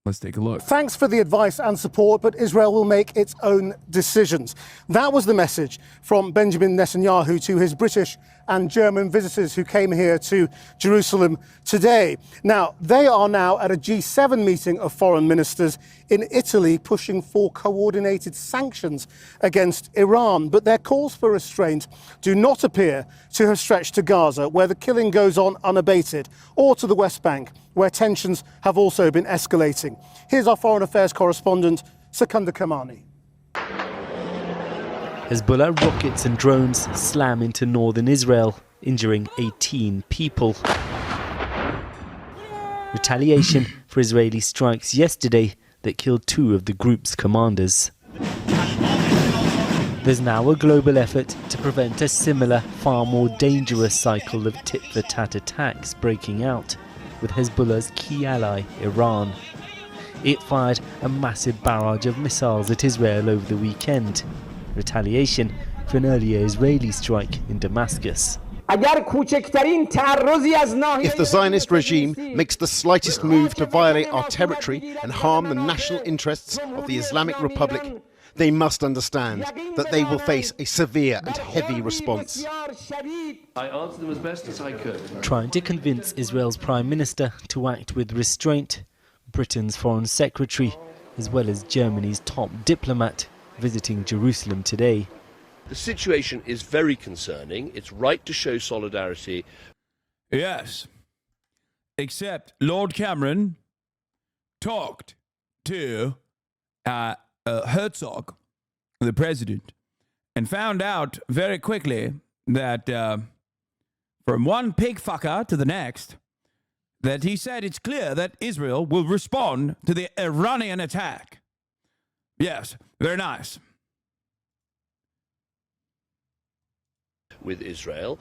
Let's take a look. Thanks for the advice and support, but Israel will make its own decisions. That was the message from Benjamin Netanyahu to his British and German visitors who came here to Jerusalem today. Now, they are now at a G7 meeting of foreign ministers in Italy pushing for coordinated sanctions against Iran. But their calls for restraint do not appear to have stretched to Gaza, where the killing goes on unabated, or to the West Bank, where tensions have also been escalating. Here's our foreign affairs correspondent, Secunda Kamani. Hezbollah rockets and drones slam into northern Israel, injuring 18 people. Retaliation for Israeli strikes yesterday that killed 2 of the group's commanders. There's now a global effort to prevent a similar, far more dangerous cycle of tit-for-tat attacks breaking out, with Hezbollah's key ally, Iran. It fired a massive barrage of missiles at Israel over the weekend, retaliation for an earlier Israeli strike in Damascus. If the Zionist regime makes the slightest move to violate our territory and harm the national interests of the Islamic Republic, they must understand that they will face a severe and heavy response. I answered them as best as I could. Trying to convince Israel's Prime Minister to act with restraint, Britain's Foreign Secretary, as well as Germany's top diplomat, visiting Jerusalem today. The situation is very concerning. It's right to show solidarity. Yes, except Lord Cameron talked to Herzog, the president, and found out very quickly that from one pig fucker to the next, that he said it's clear that Israel will respond to the Iranian attack. Yes, very nice. With Israel,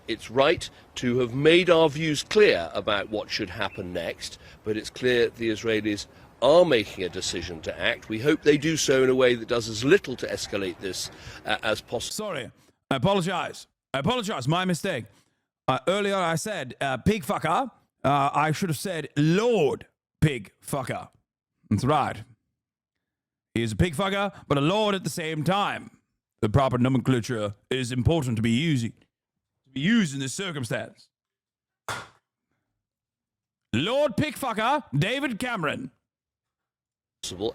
it's right to have made our views clear about what should happen next, but it's clear the Israelis are making a decision to act. We hope they do so in a way that does as little to escalate this as possible. Sorry, I apologize. My mistake. Earlier I said pig fucker. I should have said Lord Pig Fucker. That's right. He's a pig fucker, but a lord at the same time. The proper nomenclature is important to be used in this circumstance. Lord Pig Fucker, David Cameron.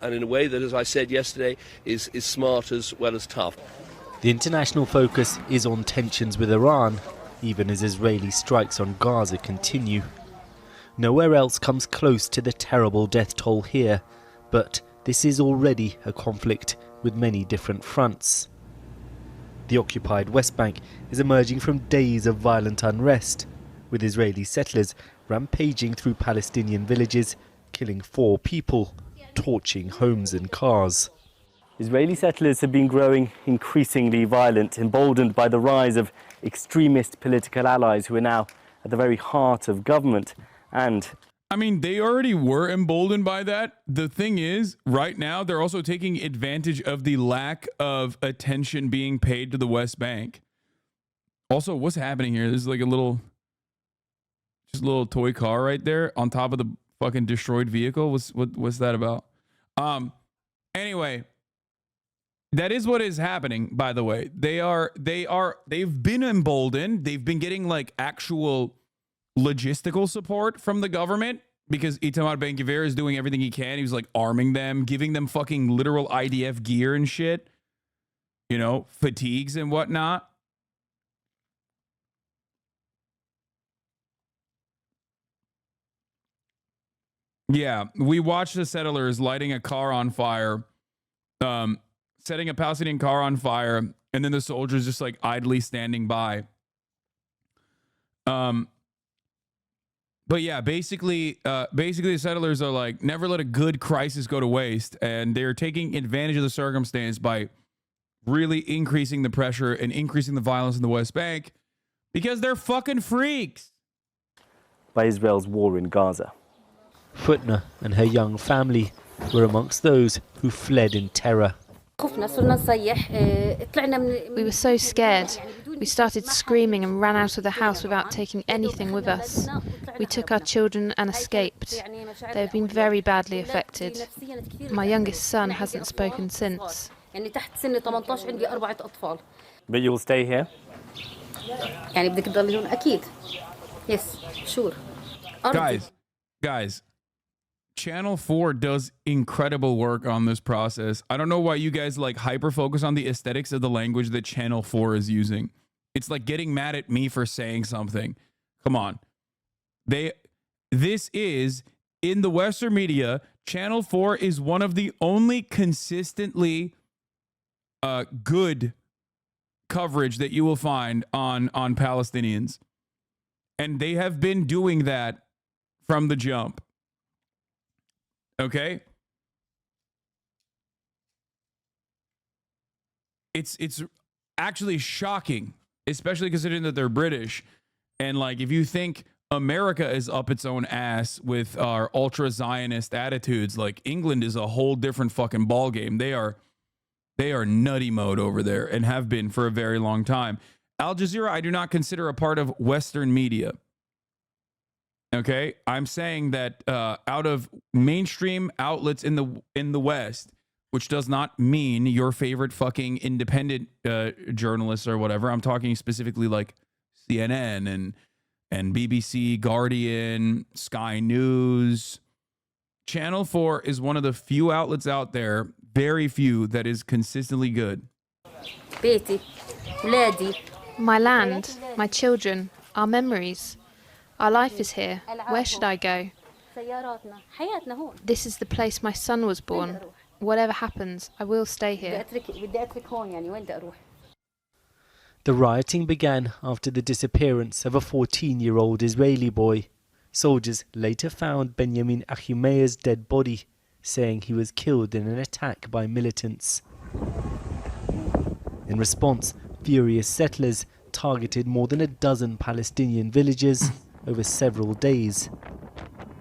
And in a way that, as I said yesterday, is smart as well as tough. The international focus is on tensions with Iran, even as Israeli strikes on Gaza continue. Nowhere else comes close to the terrible death toll here, but this is already a conflict with many different fronts. The occupied West Bank is emerging from days of violent unrest, with Israeli settlers rampaging through Palestinian villages, killing 4 people, torching homes and cars. Israeli settlers have been growing increasingly violent, emboldened by the rise of extremist political allies who are now at the very heart of government. And I mean, they already were emboldened by that. The thing is, right now, they're also taking advantage of the lack of attention being paid to the West Bank. Also, what's happening here? There's like a little toy car right there on top of the fucking destroyed vehicle. What's that about? Anyway, that is what is happening, by the way. They've been emboldened. They've been getting like actual logistical support from the government because Itamar Ben-Gvir is doing everything he can. He was like arming them, giving them fucking literal IDF gear and shit. You know, fatigues and whatnot. Yeah, we watched the settlers lighting a car on fire, setting a Palestinian car on fire, and then the soldiers just like idly standing by. But yeah, basically the settlers are like, never let a good crisis go to waste, and they're taking advantage of the circumstance by really increasing the pressure and increasing the violence in the West Bank because they're fucking freaks. By Israel's war in Gaza. Futna and her young family were amongst those who fled in terror. We were so scared. We started screaming and ran out of the house without taking anything with us. We took our children and escaped. They have been very badly affected. My youngest son hasn't spoken since. But you'll stay here? Yes, sure. Guys, Channel 4 does incredible work on this process. I don't know why you guys like hyper focus on the aesthetics of the language that Channel 4 is using. It's like getting mad at me for saying something. Come on. This is in the Western media, Channel 4 is one of the only consistently good coverage that you will find on Palestinians. And they have been doing that from the jump. Okay? It's actually shocking, especially considering that they're British. And like, if you think America is up its own ass with our ultra Zionist attitudes, like England is a whole different fucking ball game. They are nutty mode over there and have been for a very long time. Al Jazeera, I do not consider a part of Western media. Okay, I'm saying that out of mainstream outlets in the West, which does not mean your favorite fucking independent journalists or whatever. I'm talking specifically like CNN and BBC, Guardian, Sky News. Channel 4 is one of the few outlets out there, very few, that is consistently good. My land, my children, our memories. Our life is here. Where should I go? This is the place my son was born. Whatever happens, I will stay here. The rioting began after the disappearance of a 14-year-old Israeli boy. Soldiers later found Benjamin Achimeia's dead body, saying he was killed in an attack by militants. In response, furious settlers targeted more than a dozen Palestinian villages over several days,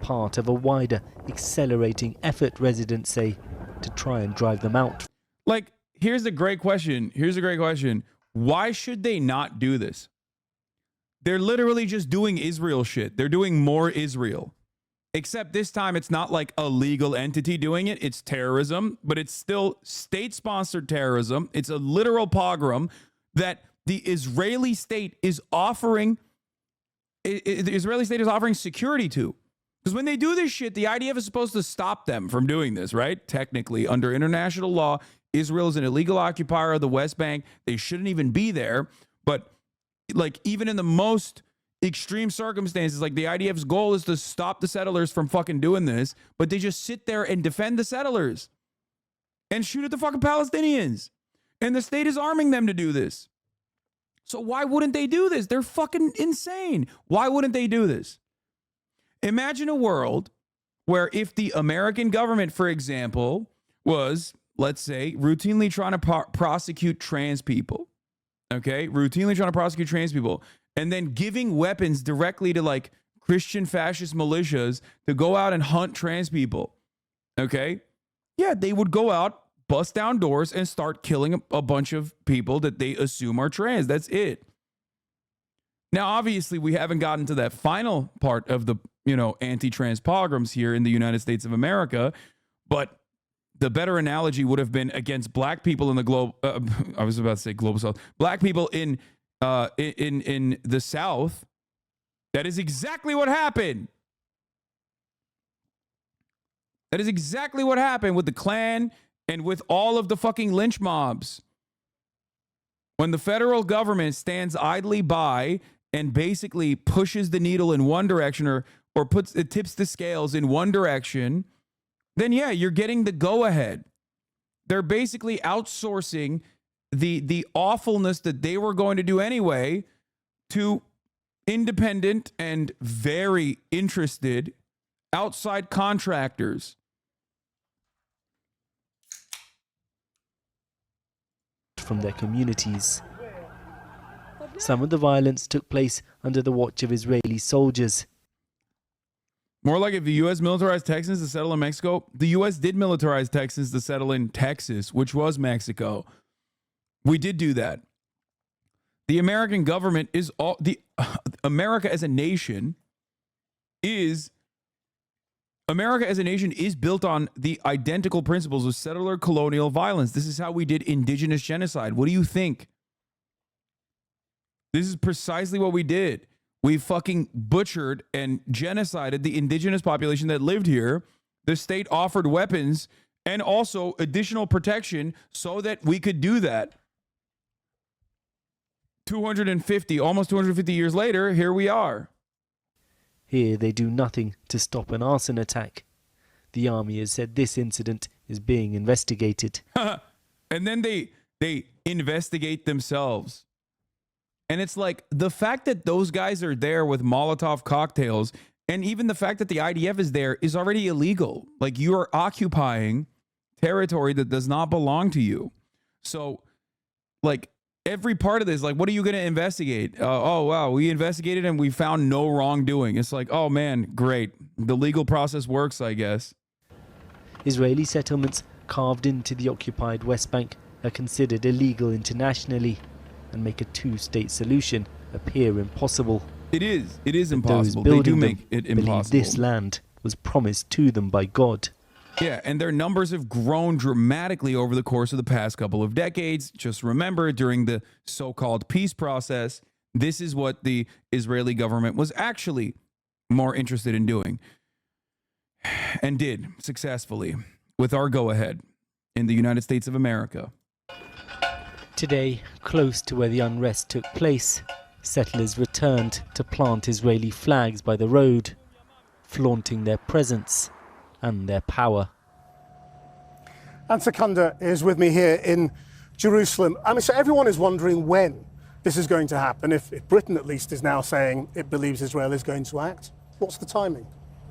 part of a wider, accelerating effort, residents say, to try and drive them out. Like, here's a great question. Why should they not do this? They're literally just doing Israel shit. They're doing more Israel. Except this time it's not like a legal entity doing it. It's terrorism, but it's still state-sponsored terrorism. It's a literal pogrom that the Israeli state is offering. The Israeli state is offering security to. Because when they do this shit, the IDF is supposed to stop them from doing this, right? Technically, under international law, Israel is an illegal occupier of the West Bank. They shouldn't even be there. But like, even in the most extreme circumstances, like the IDF's goal is to stop the settlers from fucking doing this, but they just sit there and defend the settlers and shoot at the fucking Palestinians. And the state is arming them to do this. So why wouldn't they do this? They're fucking insane. Why wouldn't they do this? Imagine a world where if the American government, for example, was, let's say, routinely trying to prosecute trans people, okay? Routinely trying to prosecute trans people, and then giving weapons directly to like Christian fascist militias to go out and hunt trans people, okay? Yeah, they would go out, bust down doors, and start killing a bunch of people that they assume are trans. That's it. Now, obviously, we haven't gotten to that final part of the, anti-trans pogroms here in the United States of America, but the better analogy would have been against black people in the globe. I was about to say global South. Black people in the South. That is exactly what happened. That is exactly what happened with the Klan and with all of the fucking lynch mobs. When the federal government stands idly by and basically pushes the needle in one direction or tips the scales in one direction, then yeah, you're getting the go-ahead. They're basically outsourcing the awfulness that they were going to do anyway to independent and very interested outside contractors. From their communities. Some of the violence took place under the watch of Israeli soldiers. More like if the U.S. militarized Texans to settle in Mexico. The U.S. did militarize Texans to settle in Texas, which was Mexico. We did do that. The American government is America as a nation is America as a nation is built on the identical principles of settler colonial violence. This is how we did indigenous genocide. What do you think? This is precisely what we did. We fucking butchered and genocided the indigenous population that lived here. The state offered weapons and also additional protection so that we could do that. almost 250 years later, here we are. Here they do nothing to stop an arson attack. The army has said this incident is being investigated. And then they investigate themselves. And it's like the fact that those guys are there with Molotov cocktails, and even the fact that the IDF is there is already illegal. Like, you are occupying territory that does not belong to you. So, like, every part of this, like, what are you going to investigate? Oh, wow, we investigated and we found no wrongdoing. It's like, oh, man, great. The legal process works, I guess. Israeli settlements carved into the occupied West Bank are considered illegal internationally and make a two-state solution appear impossible. It is impossible. Those They do building make them it impossible. This land was promised to them by God. Yeah, and their numbers have grown dramatically over the course of the past couple of decades. Just remember, during the so-called peace process, this is what the Israeli government was actually more interested in doing, and did successfully with our go-ahead in the United States of America. Today, close to where the unrest took place, settlers returned to plant Israeli flags by the road, flaunting their presence and their power. And Secunda is with me here in Jerusalem. I mean, so everyone is wondering when this is going to happen, if Britain at least is now saying it believes Israel is going to act. What's the timing?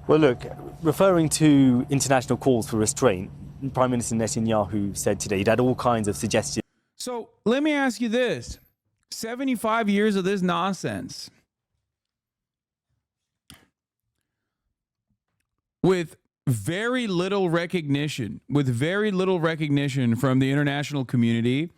Well, look, referring to international calls for restraint, Prime Minister Netanyahu said today he'd had all kinds of suggestions. So let me ask you this. 75 years of this nonsense with very little recognition from the international community,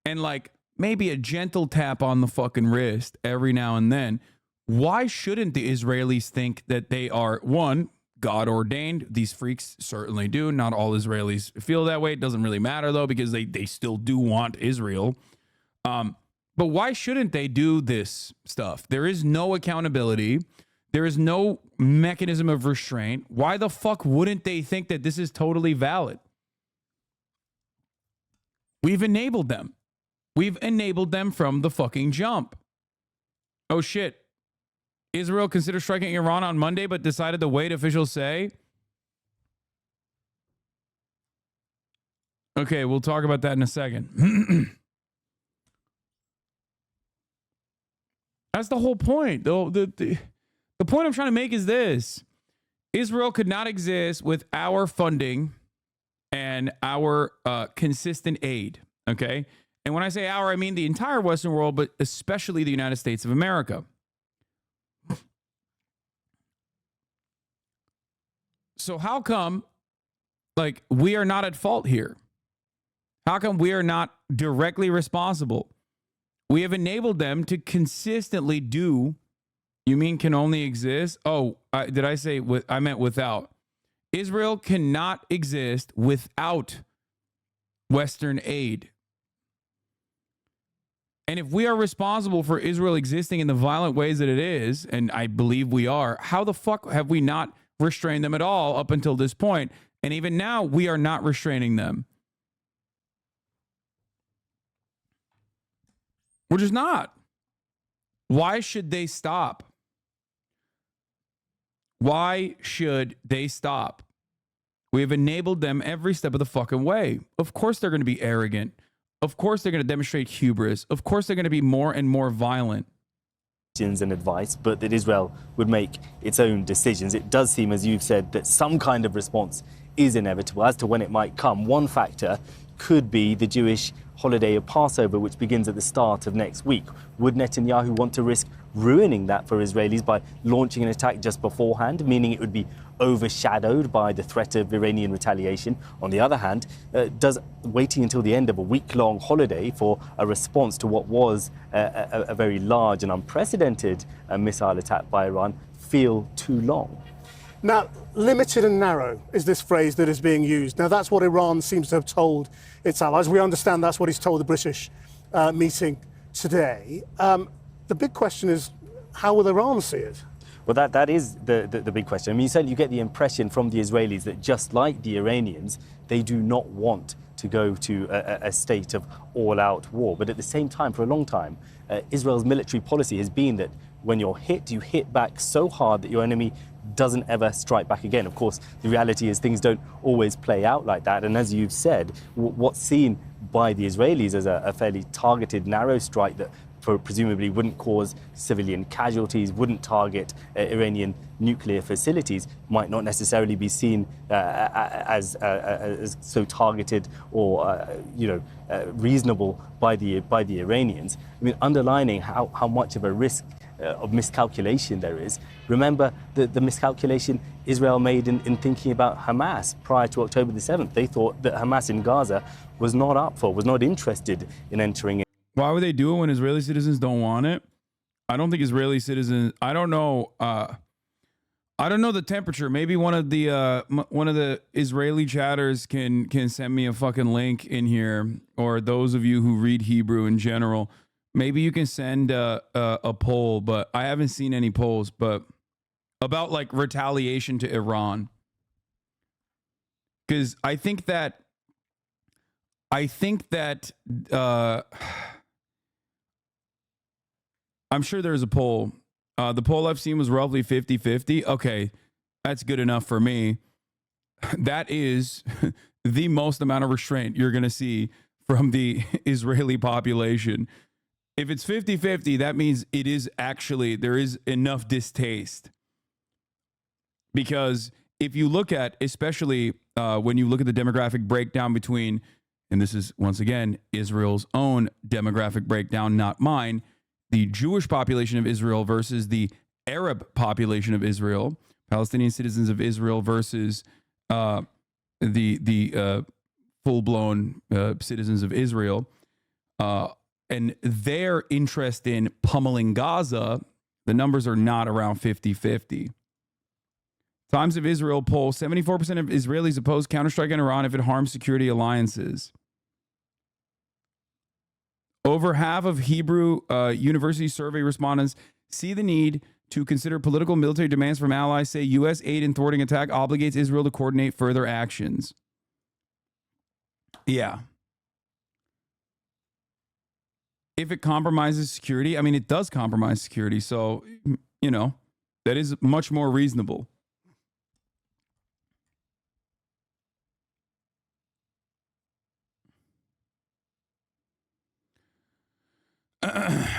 and like maybe a gentle tap on the fucking wrist every now and then. Why shouldn't the Israelis think that they are, one, God ordained? These freaks certainly do. Not all Israelis feel that way. It doesn't really matter though, because they still do want Israel. But why shouldn't they do this stuff? There is no accountability. There is no mechanism of restraint. Why the fuck wouldn't they think that this is totally valid? We've enabled them. We've enabled them from the fucking jump. Oh shit. Israel considered striking Iran on Monday, but decided to wait, officials say. Okay, we'll talk about that in a second. That's the whole point. The point I'm trying to make is this. Israel could not exist with our funding and our consistent aid, okay? And when I say our, I mean the entire Western world, but especially the United States of America. So how come, like, we are not at fault here? How come we are not directly responsible? We have enabled them to consistently do. You mean can only exist? Oh, did I say with? I meant without. Israel cannot exist without Western aid. And if we are responsible for Israel existing in the violent ways that it is, and I believe we are, how the fuck have we not restrained them at all up until this point? And even now, we are not restraining them. We're just not. Why should they stop? Why should they stop? We have enabled them every step of the fucking way. Of course they're going to be arrogant. Of course they're going to demonstrate hubris. Of course they're going to be more and more violent. And advice, but that Israel would make its own decisions. It does seem, as you've said, that some kind of response is inevitable. As to when it might come, one factor could be the Jewish holiday of Passover, which begins at the start of next week. Would Netanyahu want to risk ruining that for Israelis by launching an attack just beforehand, meaning it would be overshadowed by the threat of Iranian retaliation? On the other hand, does waiting until the end of a week-long holiday for a response to what was a very large and unprecedented missile attack by Iran feel too long. Now, limited and narrow is this phrase that is being used. Now, that's what Iran seems to have told its allies. We understand that's what he's told the British meeting today. The big question is, how will Iran see it? Well, that is the big question. I mean, you get the impression from the Israelis that just like the Iranians, they do not want to go to a state of all-out war. But at the same time, for a long time, Israel's military policy has been that when you're hit, you hit back so hard that your enemy doesn't ever strike back again. Of course, the reality is things don't always play out like that. And as you've said, what's seen by the Israelis as a fairly targeted, narrow strike that presumably wouldn't cause civilian casualties, wouldn't target Iranian nuclear facilities, might not necessarily be seen as so targeted or reasonable by the Iranians. I mean, underlining how much of a risk of miscalculation there is. Remember the miscalculation Israel made in thinking about Hamas prior to October the 7th. They thought that Hamas in Gaza was not interested in entering. Why would they do it when Israeli citizens don't want it? I don't think Israeli citizens. I don't know. I don't know the temperature. Maybe one of the Israeli chatters can send me a fucking link in here, or those of you who read Hebrew in general. Maybe you can send a poll, but I haven't seen any polls. But about like retaliation to Iran, because I think that. I'm sure there's a poll. The poll I've seen was roughly 50-50. Okay, that's good enough for me. That is the most amount of restraint you're going to see from the Israeli population. If it's 50-50, that means it is actually, there is enough distaste. Because if you look at, especially when you look at the demographic breakdown between, and this is, once again, Israel's own demographic breakdown, not mine, the Jewish population of Israel versus the Arab population of Israel, Palestinian citizens of Israel versus the full-blown citizens of Israel, and their interest in pummeling Gaza, the numbers are not around 50-50. Times of Israel poll, 74% of Israelis oppose counterstrike in Iran if it harms security alliances. Over half of Hebrew University survey respondents see the need to consider political military demands from allies, say U.S. aid in thwarting attack obligates Israel to coordinate further actions. Yeah. If it compromises security, I mean, it does compromise security. So, that is much more reasonable.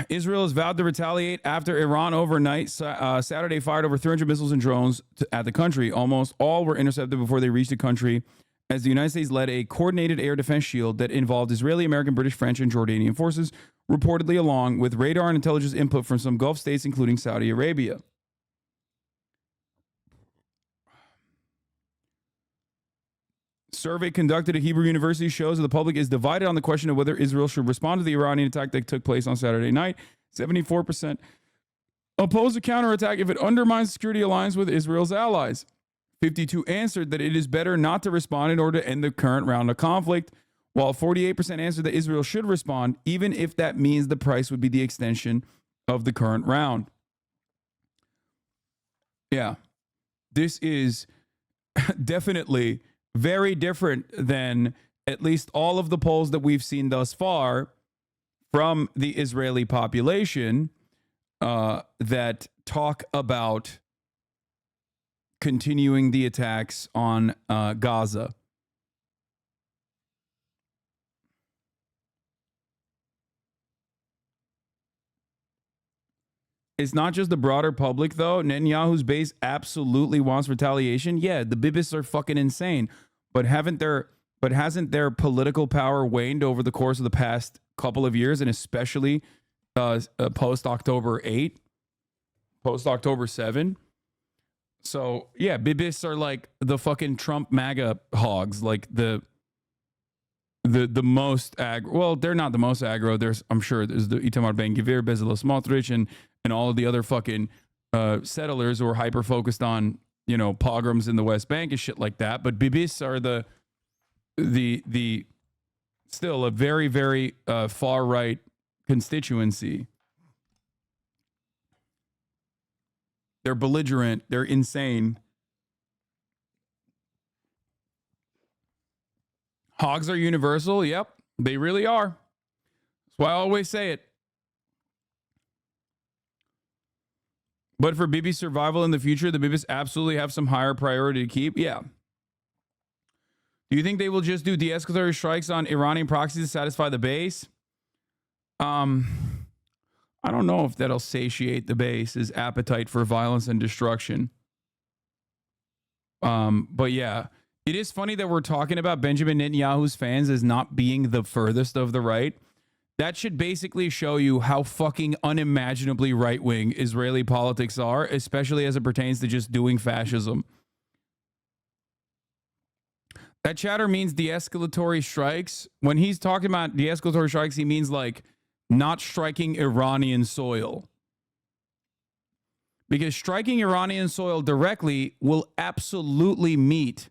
Israel has vowed to retaliate after Iran overnight Saturday fired over 300 missiles and drones at the country. Almost all were intercepted before they reached the country, as the United States led a coordinated air defense shield that involved Israeli, American, British, French, and Jordanian forces, reportedly along with radar and intelligence input from some Gulf states, including Saudi Arabia. Survey conducted at Hebrew University shows that the public is divided on the question of whether Israel should respond to the Iranian attack that took place on Saturday night. 74% oppose a counterattack if it undermines the security alliance with Israel's allies. 52% answered that it is better not to respond in order to end the current round of conflict, while 48% answered that Israel should respond, even if that means the price would be the extension of the current round. Yeah, this is definitely very different than at least all of the polls that we've seen thus far from the Israeli population that talk about continuing the attacks on Gaza. It's not just the broader public, though. Netanyahu's base absolutely wants retaliation. Yeah, the Bibists are fucking insane. But hasn't their political power waned over the course of the past couple of years, and especially post-October 8, post-October 7? So, yeah, Bibists are like the fucking Trump MAGA hogs, like the most aggro. Well, they're not the most aggro. I'm sure there's the Itamar Ben-Gvir, Bezalel Smotrich, and all of the other fucking settlers who are hyper focused on, you know, pogroms in the West Bank and shit like that. But Bibis are the still a very, very far right constituency. They're belligerent. They're insane. Hogs are universal. Yep, they really are. That's why I always say it. But for Bibi's survival in the future, the Bibis absolutely have some higher priority to keep. Yeah. Do you think they will just do de-escalatory strikes on Iranian proxies to satisfy the base? I don't know if that'll satiate the base's appetite for violence and destruction. But yeah, it is funny that we're talking about Benjamin Netanyahu's fans as not being the furthest of the right. That should basically show you how fucking unimaginably right-wing Israeli politics are, especially as it pertains to just doing fascism. That chatter means de-escalatory strikes. When he's talking about de-escalatory strikes, he means like not striking Iranian soil. Because striking Iranian soil directly will absolutely meet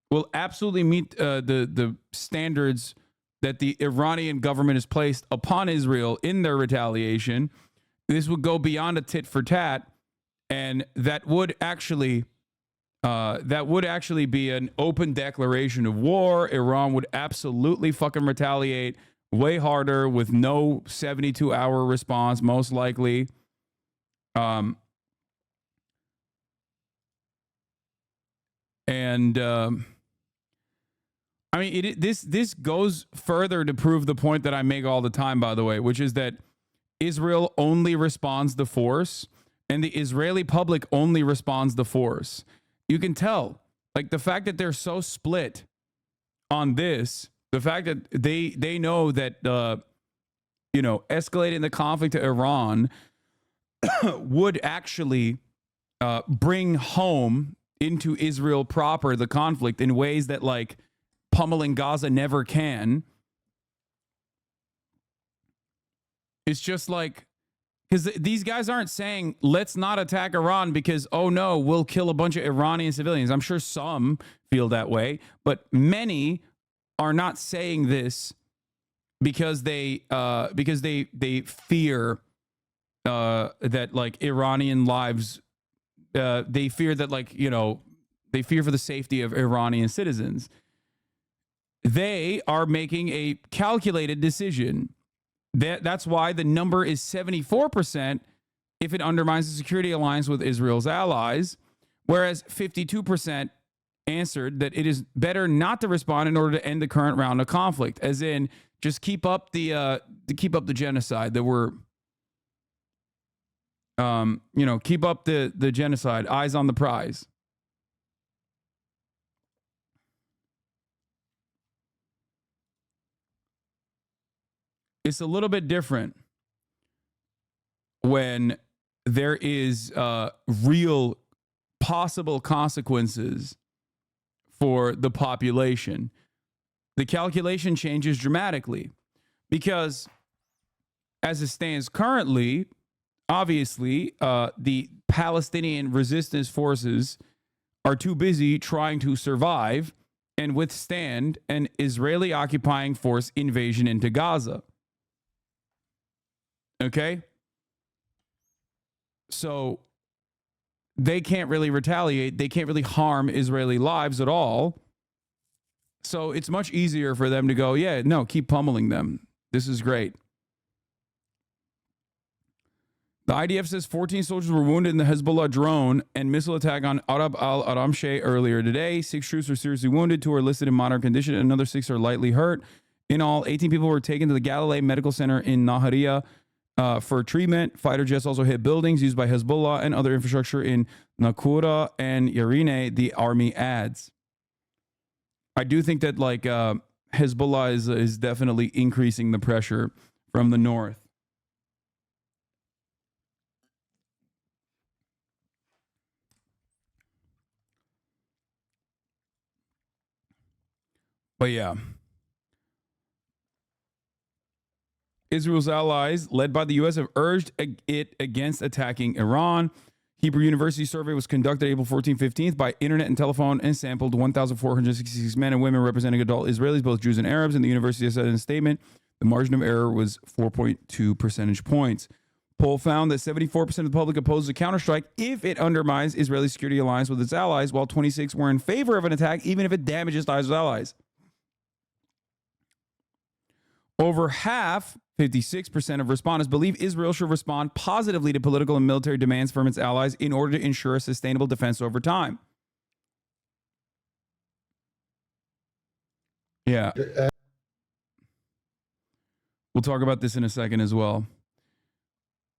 the standards that the Iranian government has placed upon Israel in their retaliation. This would go beyond a tit for tat, and that would actually be an open declaration of war. Iran would absolutely fucking retaliate way harder with no 72-hour response, most likely. I mean, this goes further to prove the point that I make all the time, by the way, which is that Israel only responds the force, and the Israeli public only responds the force. You can tell, like, the fact that they're so split on this, the fact that they know that, escalating the conflict to Iran would actually bring home into Israel proper the conflict in ways that, like, pummeling Gaza never can. It's just like, because these guys aren't saying, let's not attack Iran because, oh no, we'll kill a bunch of Iranian civilians. I'm sure some feel that way, but many are not saying this because they fear that, like, Iranian lives, they fear that, like, they fear for the safety of Iranian citizens. They are making a calculated decision. That's why the number is 74% if it undermines the security alliance with Israel's allies, whereas 52% answered that it is better not to respond in order to end the current round of conflict, as in just keep up the genocide that we're keep up the genocide, eyes on the prize. It's a little bit different when there is real possible consequences for the population. The calculation changes dramatically because, as it stands currently, obviously, the Palestinian resistance forces are too busy trying to survive and withstand an Israeli occupying force invasion into Gaza. Okay? So they can't really retaliate. They can't really harm Israeli lives at all. So it's much easier for them to go, yeah, no, keep pummeling them. This is great. The IDF says 14 soldiers were wounded in the Hezbollah drone and missile attack on Arab al-Aramshe earlier today. 6 troops were seriously wounded. 2 are listed in moderate condition. Another 6 are lightly hurt. In all, 18 people were taken to the Galilee Medical Center in Nahariya for treatment. Fighter jets also hit buildings used by Hezbollah and other infrastructure in Nakura and Yarine, the army adds. I do think that, like, Hezbollah is definitely increasing the pressure from the north. But yeah, Israel's allies, led by the U.S., have urged it against attacking Iran. Hebrew University survey was conducted April 14th, 15th by internet and telephone and sampled 1,466 men and women representing adult Israelis, both Jews and Arabs. And the university said in a statement, the margin of error was 4.2 percentage points. Poll found that 74% of the public opposes a counterstrike if it undermines Israeli security alliance with its allies, while 26% were in favor of an attack even if it damages ties with allies. Over half, 56% of respondents believe Israel should respond positively to political and military demands from its allies in order to ensure a sustainable defense over time. Yeah. We'll talk about this in a second as well.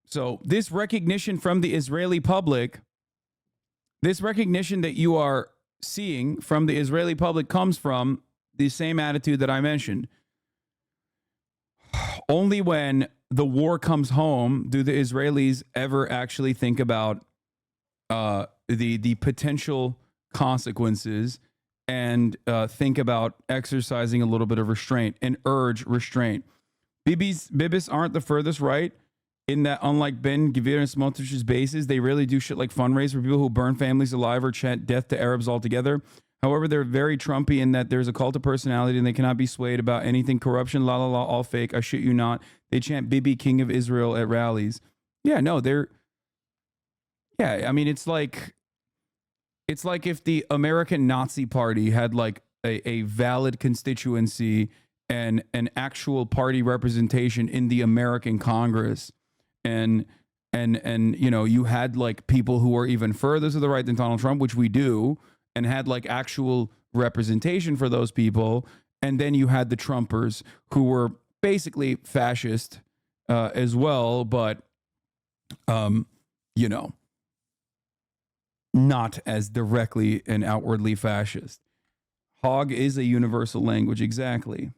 So this recognition from the Israeli public, this recognition that you are seeing from the Israeli public comes from the same attitude that I mentioned. Only when the war comes home do the Israelis ever actually think about the potential consequences and think about exercising a little bit of restraint and urge restraint. Bibis aren't the furthest right in that, unlike Ben Gvir and Smotrich's bases, they really do shit like fundraise for people who burn families alive or chant death to Arabs altogether. However, they're very Trumpy in that there's a cult of personality and they cannot be swayed about anything. Corruption, la la la, all fake. I shit you not. They chant Bibi, King of Israel at rallies. Yeah, no, they're... Yeah, I mean, it's like if the American Nazi Party had like a valid constituency and an actual party representation in the American Congress. And you know, you had like people who were even further to the right than Donald Trump, which we do, and had like actual representation for those people. And then you had the Trumpers who were basically fascist as well, but you know, not as directly and outwardly fascist. Hog is a universal language, exactly.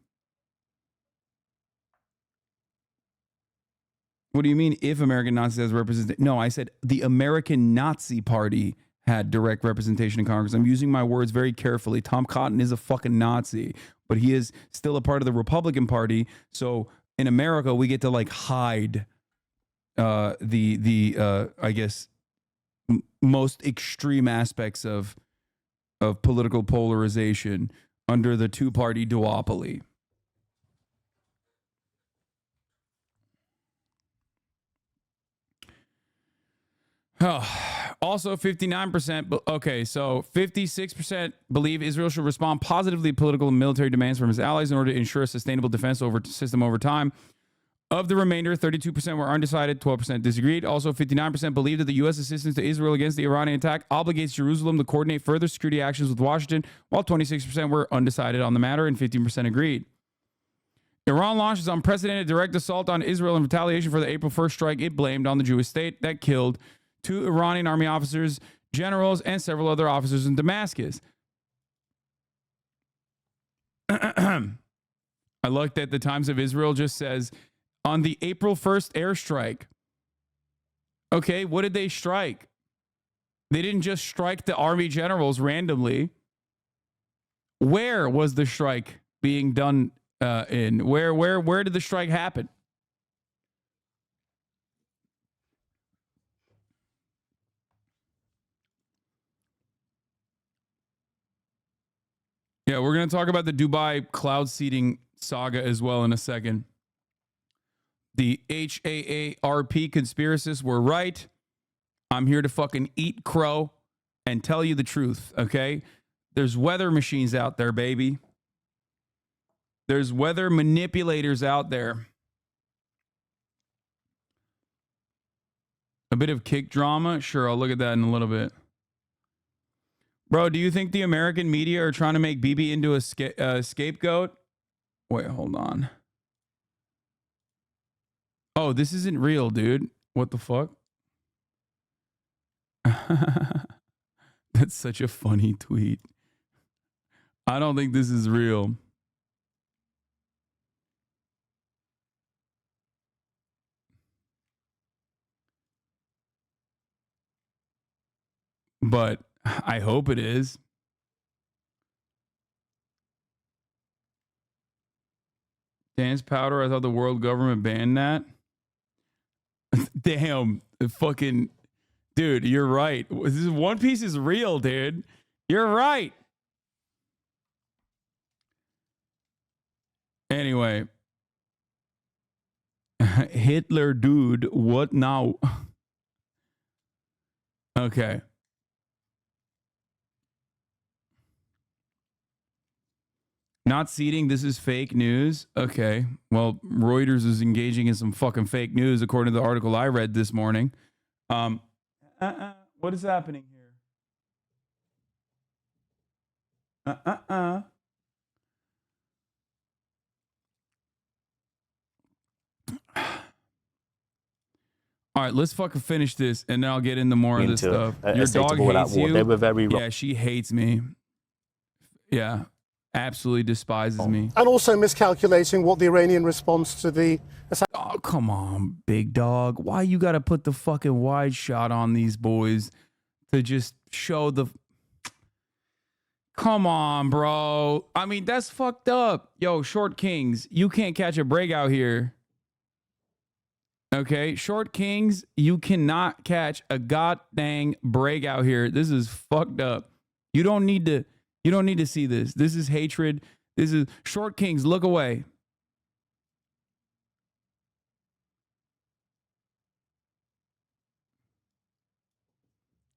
What do you mean if American Nazis has representation? No, I said the American Nazi Party had direct representation in Congress. I'm using my words very carefully. Tom Cotton is a fucking Nazi, but he is still a part of the Republican Party. So in America, we get to like hide I guess most extreme aspects of political polarization under the two-party duopoly. Also, 59%. Okay, so 56% believe Israel should respond positively to political and military demands from its allies in order to ensure a sustainable defense system over time. Of the remainder, 32% were undecided, 12% disagreed. Also, 59% believe that the U.S. assistance to Israel against the Iranian attack obligates Jerusalem to coordinate further security actions with Washington, while 26% were undecided on the matter and 15% agreed. Iran launches unprecedented direct assault on Israel in retaliation for the April 1st strike it blamed on the Jewish state that killed 2 Iranian army officers, generals, and several other officers in Damascus. I like that the Times of Israel just says, on the April 1st airstrike. Okay, what did they strike? They didn't just strike the army generals randomly. Where was the strike being done in? Where did the strike happen? Yeah, we're going to talk about the Dubai cloud seeding saga as well in a second. The HAARP conspiracists were right. I'm here to fucking eat crow and tell you the truth, okay? There's weather machines out there, baby. There's weather manipulators out there. A bit of kick drama? Sure, I'll look at that in a little bit. Bro, do you think the American media are trying to make Bibi into a scapegoat? Wait, hold on. Oh, this isn't real, dude. What the fuck? That's such a funny tweet. I don't think this is real. But I hope it is. Dance powder, I thought the world government banned that. Damn, the fucking Dude, you're right. One Piece is real, dude. You're right. Anyway. Hitler, dude. What now? Okay. Not seeding. This is fake news. Okay. Well, Reuters is engaging in some fucking fake news, according to the article I read this morning. What is happening here? All right, let's fucking finish this, and then I'll get into more of this stuff. Your dog hates you. They were very yeah, she hates me. Yeah, absolutely despises me. And also miscalculating what the Iranian response to the... Oh, come on, big dog. Why you got to put the fucking wide shot on these boys to just show the... Come on, bro. I mean, that's fucked up. Yo, Short Kings, you can't catch a break out here. Okay, Short Kings, you cannot catch a goddamn break out here. This is fucked up. You don't need to see this. This is hatred. This is Short Kings, look away.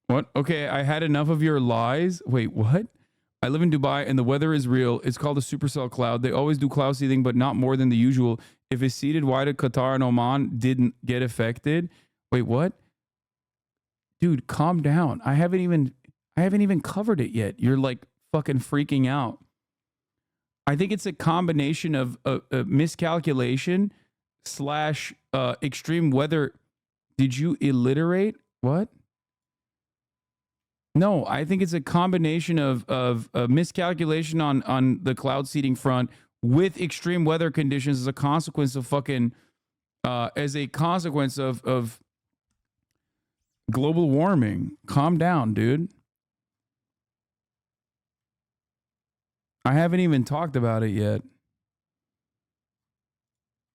What? Okay, I had enough of your lies. Wait, what? I live in Dubai and the weather is real. It's called a supercell cloud. They always do cloud seeding, but not more than the usual. If it's seeded, why did Qatar and Oman didn't get affected? Wait, what? Dude, calm down. I haven't even covered it yet. You're like fucking freaking out. I think it's a combination of a miscalculation / extreme weather. Did you illiterate? What? No, I think it's a combination of a miscalculation on the cloud seeding front with extreme weather conditions as a consequence of fucking of global warming. Calm down, dude. I haven't even talked about it yet.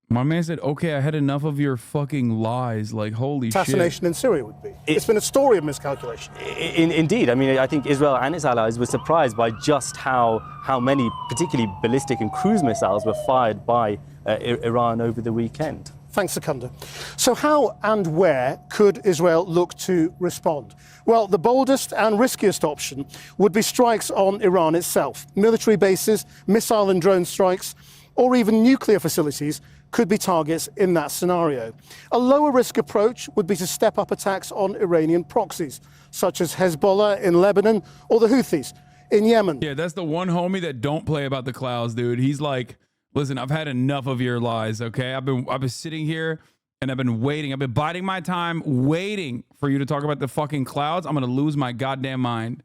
My man said, okay, I had enough of your fucking lies. Like, holy shit. Assassination in Syria would be. It's been a story of miscalculation. Indeed. I mean, I think Israel and its allies were surprised by just how many, particularly ballistic and cruise missiles, were fired by Iran over the weekend. Thanks, Secunda. So how and where could Israel look to respond? Well, the boldest and riskiest option would be strikes on Iran itself. Military bases, missile and drone strikes, or even nuclear facilities could be targets in that scenario. A lower risk approach would be to step up attacks on Iranian proxies, such as Hezbollah in Lebanon or the Houthis in Yemen. Yeah, that's the one homie that don't play about the clouds, dude. He's like, listen, I've had enough of your lies, okay? I've been sitting here and I've been waiting. I've been biding my time, waiting for you to talk about the fucking clouds. I'm gonna lose my goddamn mind.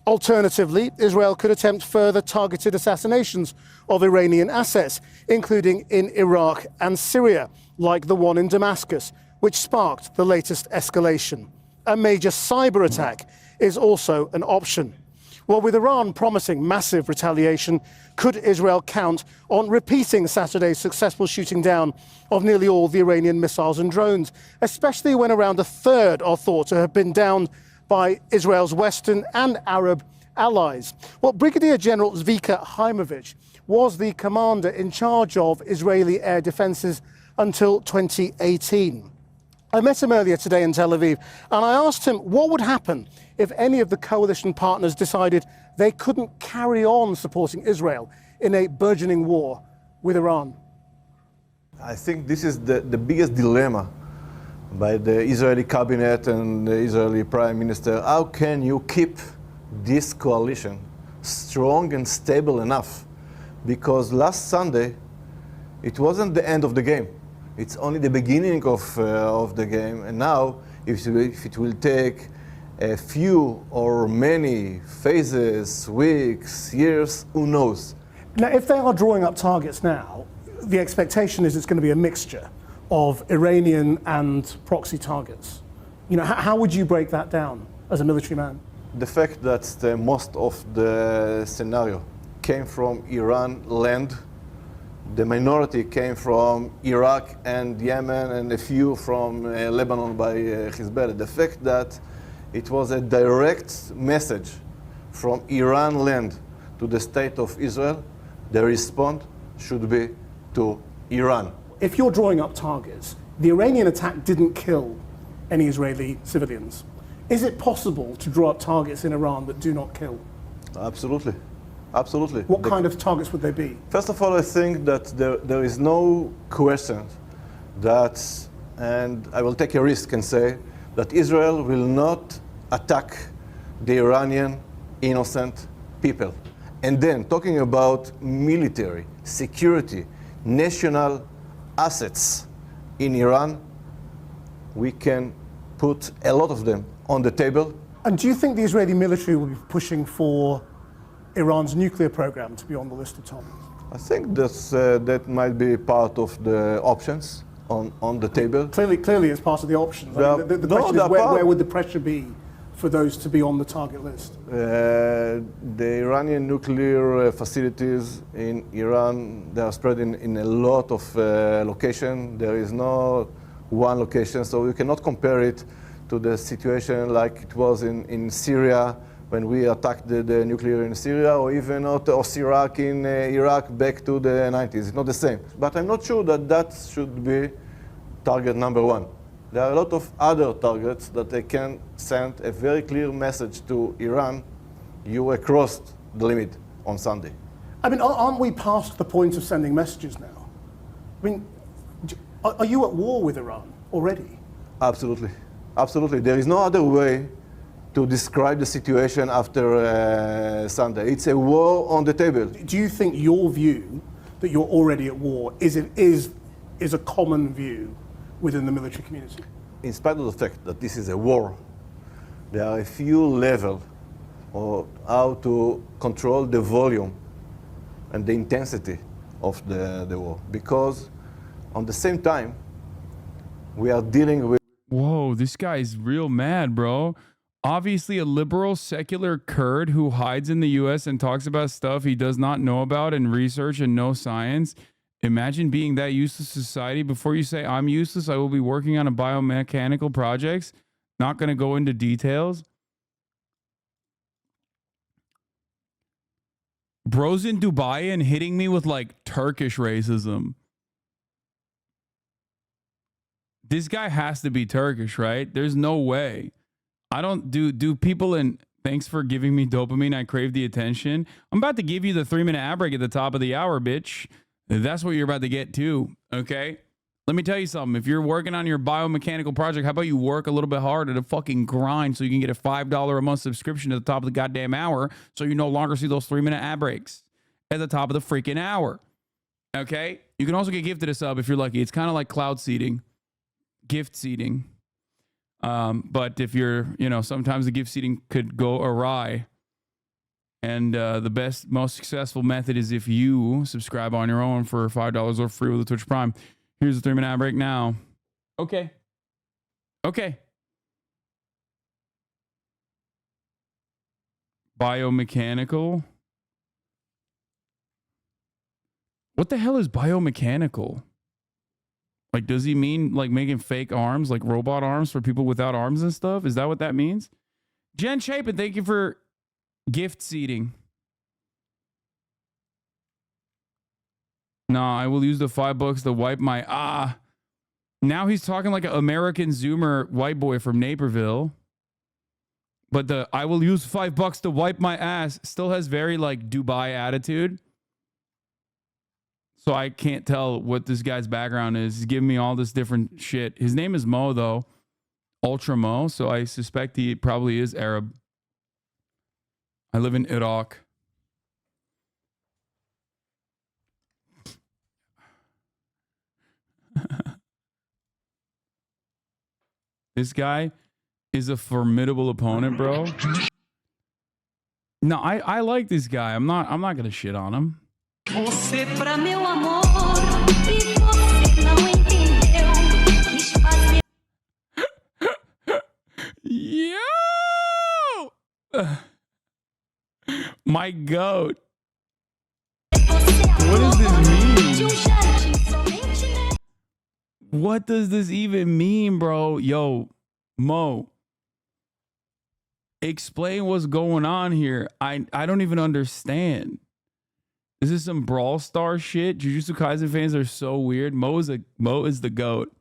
Alternatively, Israel could attempt further targeted assassinations of Iranian assets, including in Iraq and Syria, like the one in Damascus, which sparked the latest escalation. A major cyber attack is also an option. Well, with Iran promising massive retaliation, could Israel count on repeating Saturday's successful shooting down of nearly all the Iranian missiles and drones, especially when around a third are thought to have been downed by Israel's Western and Arab allies? Well, Brigadier General Zvika Haimovich was the commander in charge of Israeli air defenses until 2018. I met him earlier today in Tel Aviv, and I asked him what would happen if any of the coalition partners decided they couldn't carry on supporting Israel in a burgeoning war with Iran. I think this is the biggest dilemma by the Israeli cabinet and the Israeli prime minister. How can you keep this coalition strong and stable enough? Because last Sunday, it wasn't the end of the game. It's only the beginning of the game. And now, if it will take a few or many phases, weeks, years, who knows? Now, if they are drawing up targets now, the expectation is it's going to be a mixture of Iranian and proxy targets. You know, how would you break that down as a military man? The fact that most of the scenario came from Iran land, The minority came from Iraq and Yemen and a few from Lebanon by Hezbollah. The fact that it was a direct message from Iran land to the state of Israel, the response should be to Iran. If you're drawing up targets, the Iranian attack didn't kill any Israeli civilians. Is it possible to draw up targets in Iran that do not kill? Absolutely. Absolutely. What kind of targets would they be? First of all, I think that there is no question that, and I will take a risk and say, that Israel will not attack the Iranian innocent people. And then talking about military, security, national assets in Iran, we can put a lot of them on the table. And do you think the Israeli military will be pushing for Iran's nuclear program to be on the list of targets? I think that might be part of the options on the table. Clearly it's part of the options. I mean, the question is where would the pressure be for those to be on the target list? The Iranian nuclear facilities in Iran, they are spread in a lot of locations. There is no one location, so you cannot compare it to the situation like it was in Syria when we attacked the nuclear in Syria, or even Iraq in Iraq back to the 90s. It's not the same. But I'm not sure that should be target number one. There are a lot of other targets that they can send a very clear message to Iran: you crossed the limit on Sunday. I mean, aren't we past the point of sending messages now? I mean, are you at war with Iran already? Absolutely. Absolutely. There is no other way to describe the situation after Sunday. It's a war on the table. Do you think your view that you're already at war is a common view within the military community? In spite of the fact that this is a war, there are a few levels of how to control the volume and the intensity of the war. Because on the same time, we are dealing with... Whoa, this guy's real mad, bro. Obviously a liberal secular Kurd who hides in the US and talks about stuff he does not know about and research and no science. Imagine being that useless to society. Before you say I'm useless, I will be working on a biomechanical projects. Not going to go into details. Bros in Dubai and hitting me with like Turkish racism. This guy has to be Turkish, right? There's no way. I don't do people in. Thanks for giving me dopamine. I crave the attention. I'm about to give you the 3-minute ad break at the top of the hour, bitch. That's what you're about to get too. Okay. Let me tell you something. If you're working on your biomechanical project, how about you work a little bit harder to fucking grind so you can get a $5 a month subscription at the top of the goddamn hour so you no longer see those 3-minute ad breaks at the top of the freaking hour. Okay. You can also get gifted a sub if you're lucky. It's kind of like cloud seeding, gift seeding. But if you're, sometimes the gift seeding could go awry. And the best, most successful method is if you subscribe on your own for $5 or free with a Twitch Prime. Here's the 3-minute ad break now. Okay. Biomechanical. What the hell is biomechanical? Like, does he mean like making fake arms, like robot arms for people without arms and stuff? Is that what that means? Jen Chapin, thank you for gift seeding. No, I will use the $5 to wipe my Now he's talking like an American Zoomer white boy from Naperville. But the I will use $5 to wipe my ass still has very like Dubai attitude. So I can't tell what this guy's background is. He's giving me all this different shit. His name is Mo, though. Ultra Mo. So I suspect he probably is Arab. I live in Iraq. This guy is a formidable opponent, bro. No, I like this guy. I'm not gonna shit on him. Você pra meu amor e você não entendeu. Quis fazer. Yo! My goat. What does this mean? What does this even mean, bro? Yo, Mo, explain what's going on here. I don't even understand. Is this some Brawl Star shit? Jujutsu Kaisen fans are so weird. Mo is the GOAT.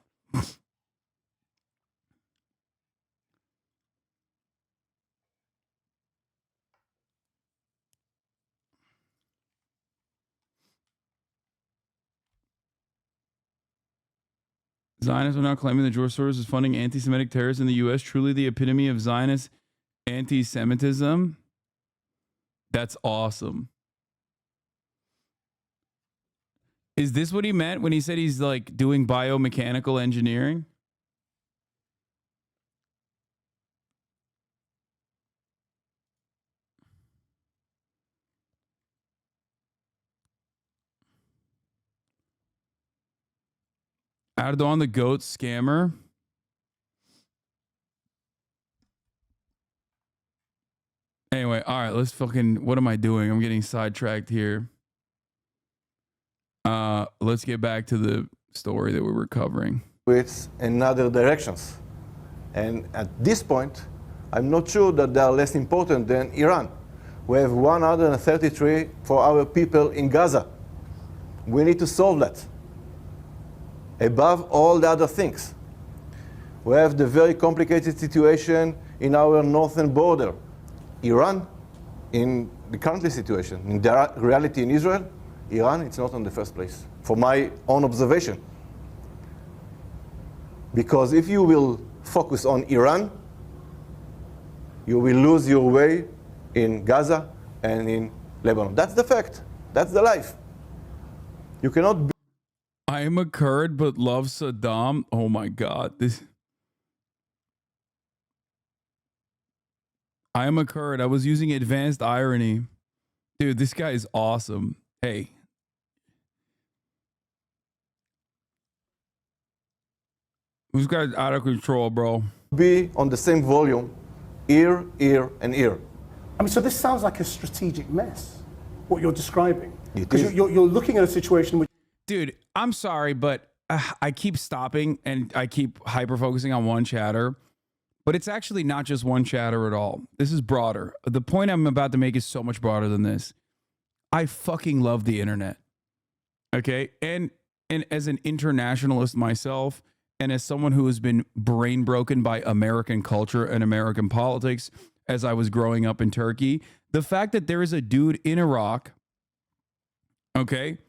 Zionists are now claiming that George Soros is funding anti-Semitic terrorists in the U.S. Truly the epitome of Zionist anti-Semitism. That's awesome. Is this what he meant when he said he's like doing biomechanical engineering? Erdogan the GOAT scammer. Anyway, all right, let's fucking, what am I doing? I'm getting sidetracked here. Let's get back to the story that we were covering. It's in other directions. And at this point, I'm not sure that they are less important than Iran. We have 133 for our people in Gaza. We need to solve that. Above all the other things. We have the very complicated situation in our northern border. Iran, in the current situation, in the reality in Israel, Iran, it's not on the first place, for my own observation. Because if you will focus on Iran, you will lose your way in Gaza and in Lebanon. That's the fact. That's the life. You cannot be. I am a Kurd but love Saddam. Oh my God. I am a Kurd. I was using advanced irony. Dude, this guy is awesome. Hey. This guy's out of control, bro. Be on the same volume, ear, and ear. I mean, so this sounds like a strategic mess, what you're describing. It Because is. you're looking at a situation which. Dude, I'm sorry, but I keep stopping and I keep hyper-focusing on one chatter. But it's actually not just one chatter at all. This is broader. The point I'm about to make is so much broader than this. I fucking love the internet. Okay? And as an internationalist myself, and as someone who has been brain broken by American culture and American politics as I was growing up in Turkey, the fact that there is a dude in Iraq, okay,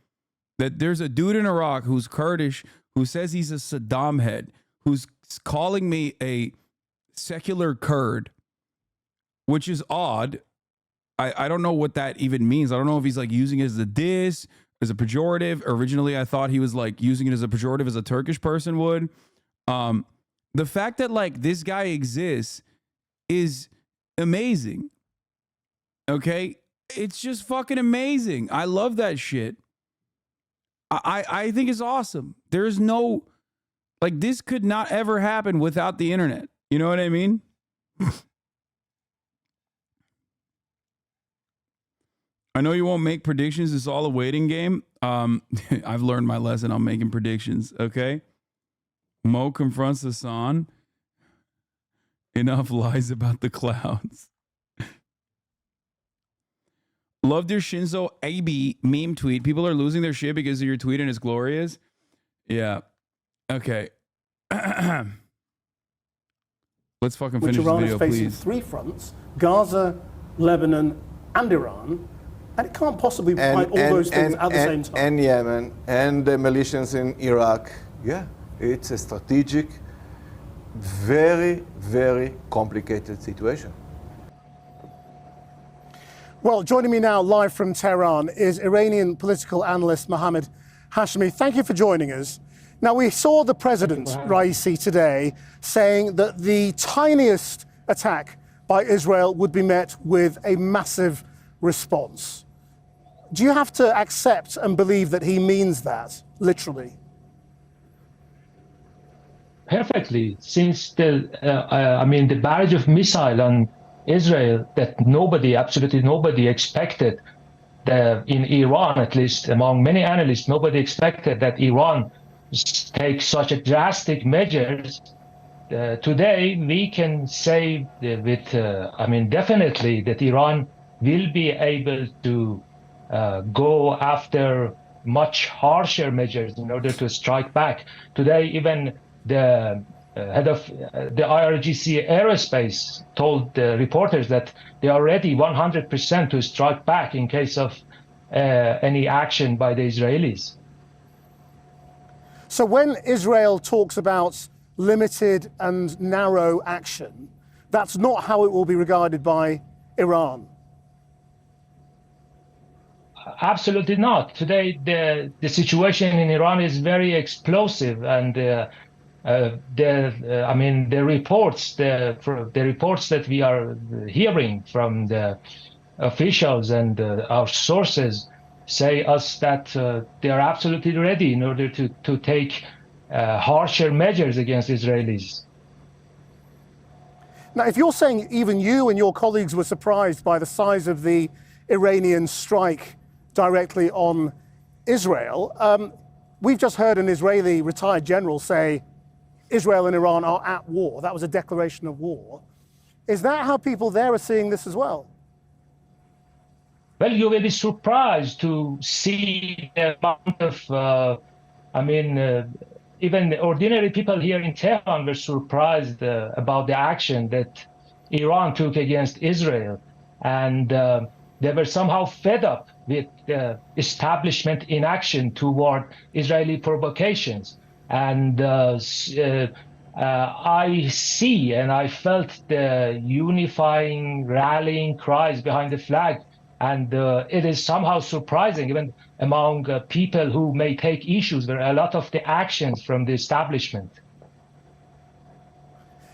that there's a dude in Iraq who's Kurdish, who says he's a Saddam head, who's calling me a secular Kurd, which is odd. I don't know what that even means. I don't know if he's like using it as a diss, as a pejorative. Originally, I thought he was like using it as a pejorative as a Turkish person would. The fact that like this guy exists is amazing. Okay? It's just fucking amazing. I love that shit. I think it's awesome. There's no, like, this could not ever happen without the internet. You know what I mean? I know you won't make predictions. It's all a waiting game. I've learned my lesson on making predictions. Okay. Mo confronts Hasan. Enough lies about the clouds. Loved your Shinzo Abe meme tweet. People are losing their shit because of your tweet and it's glorious. Yeah. Okay. Let's fucking finish which Iran this video, is facing please. 3 fronts: Gaza, Lebanon, and Iran. And it can't possibly fight all those things at the same time. And Yemen, and the militias in Iraq. Yeah, it's a strategic, very, very complicated situation. Well, joining me now live from Tehran is Iranian political analyst Mohammad Hashemi. Thank you for joining us. Now, we saw the president, Raisi, today saying that the tiniest attack by Israel would be met with a massive response. Do you have to accept and believe that he means that, literally? Perfectly, since the barrage of missile on Israel that nobody, absolutely nobody expected, in Iran at least, among many analysts, nobody expected that Iran take such a drastic measures. Today, we can say with, definitely that Iran will be able to go after much harsher measures in order to strike back. Today, even the head of the IRGC Aerospace told the reporters that they are ready 100% to strike back in case of any action by the Israelis. So when Israel talks about limited and narrow action, that's not how it will be regarded by Iran. Absolutely not. Today, the situation in Iran is very explosive, and the reports that we are hearing from the officials and our sources say us that they are absolutely ready in order to take harsher measures against Israelis. Now, if you're saying even you and your colleagues were surprised by the size of the Iranian strike directly on Israel, we've just heard an Israeli retired general say Israel and Iran are at war. That was a declaration of war. Is that how people there are seeing this as well? Well, you will be surprised to see the amount of, even ordinary people here in Tehran were surprised about the action that Iran took against Israel. And they were somehow fed up with the establishment inaction toward Israeli provocations. And I see and I felt the unifying, rallying cries behind the flag. And it is somehow surprising, even among people who may take issues with a lot of the actions from the establishment.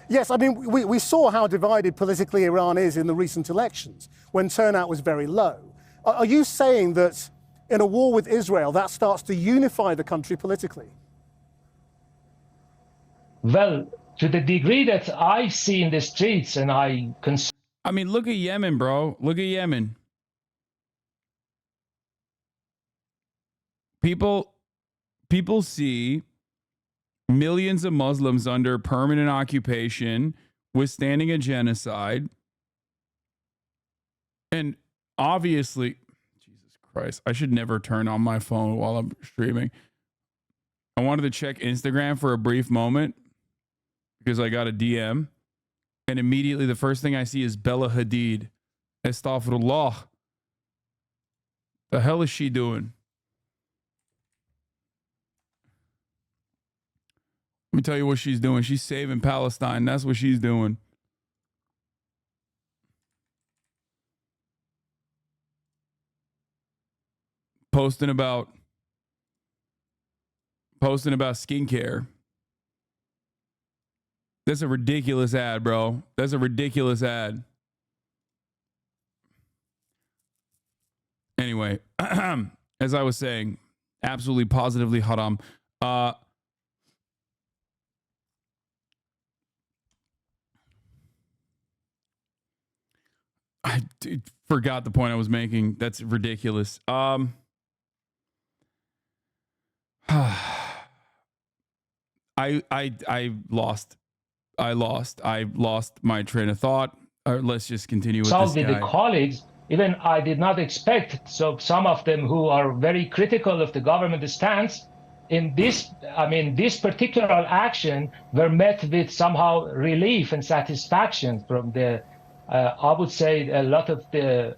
Yes, I mean, we saw how divided politically Iran is in the recent elections, when turnout was very low. Are you saying that in a war with Israel, that starts to unify the country politically? Well, to the degree that I see in the streets and I mean, look at Yemen, bro. Look at Yemen. People see millions of Muslims under permanent occupation, withstanding a genocide. And obviously, Jesus Christ, I should never turn on my phone while I'm streaming. I wanted to check Instagram for a brief moment because I got a DM. And immediately the first thing I see is Bella Hadid. Astaghfirullah. The hell is she doing? Let me tell you what she's doing. She's saving Palestine. That's what she's doing. Posting about skincare. That's a ridiculous ad, bro. That's a ridiculous ad. Anyway, as I was saying, absolutely positively haram. I forgot the point I was making. That's ridiculous. I lost my train of thought. Let's just continue with this guy. The colleagues, even I did not expect. So some of them who are very critical of the government stance in this, this particular action were met with somehow relief and satisfaction from the, I would say the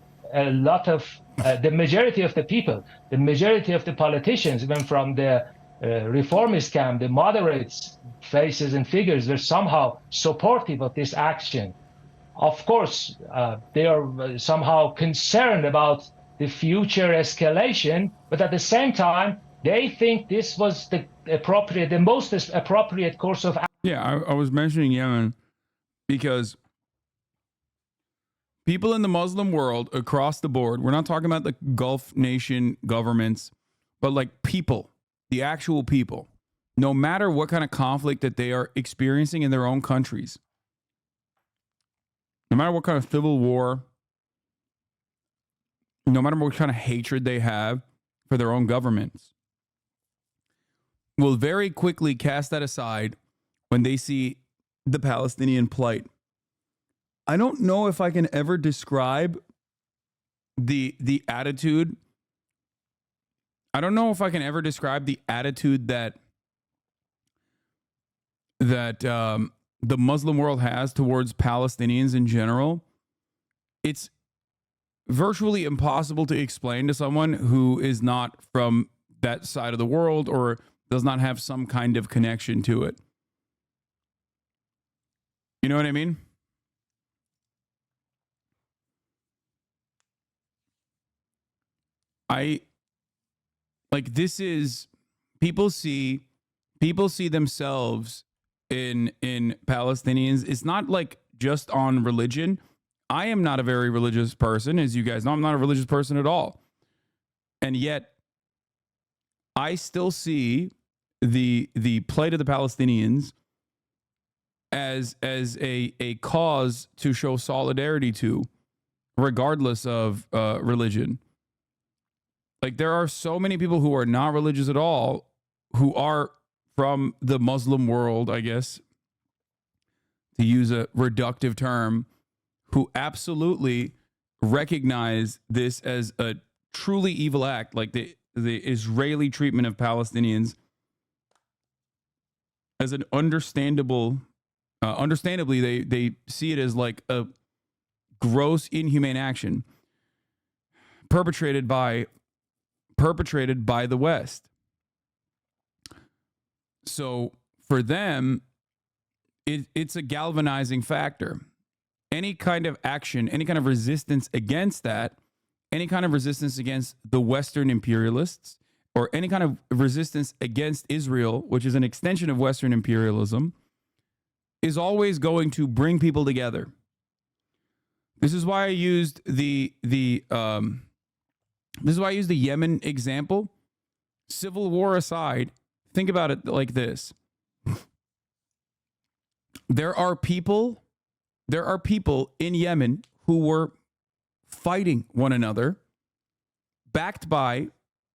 majority of the people, the majority of the politicians, even from the reformist camp, the moderates, faces and figures were somehow supportive of this action. Of course, they are somehow concerned about the future escalation, but at the same time, they think this was the most appropriate course of action. Yeah, I was mentioning Yemen because people in the Muslim world across the board, we're not talking about the Gulf nation governments, but like people, the actual people, no matter what kind of conflict that they are experiencing in their own countries, no matter what kind of civil war, no matter what kind of hatred they have for their own governments, will very quickly cast that aside when they see the Palestinian plight. I don't know if I can ever describe the attitude. I don't know if I can ever describe the attitude that the Muslim world has towards Palestinians in general. It's virtually impossible to explain to someone who is not from that side of the world or does not have some kind of connection to it. You know what I mean? This is, people see themselves in Palestinians. It's not like just on religion. I am not a very religious person, as you guys know. I'm not a religious person at all. And yet I still see the plight of the Palestinians as a cause to show solidarity to, regardless of religion. Like, there are so many people who are not religious at all, who are from the Muslim world, I guess, to use a reductive term, who absolutely recognize this as a truly evil act, like the Israeli treatment of Palestinians, as an understandably, they see it as like a gross, inhumane action perpetrated by the West. So for them, it's a galvanizing factor. Any kind of action, any kind of resistance against that, any kind of resistance against the Western imperialists, or any kind of resistance against Israel, which is an extension of Western imperialism, is always going to bring people together. This is why I used the Yemen example. Civil war aside, think about it like this. There are people in Yemen who were fighting one another, backed by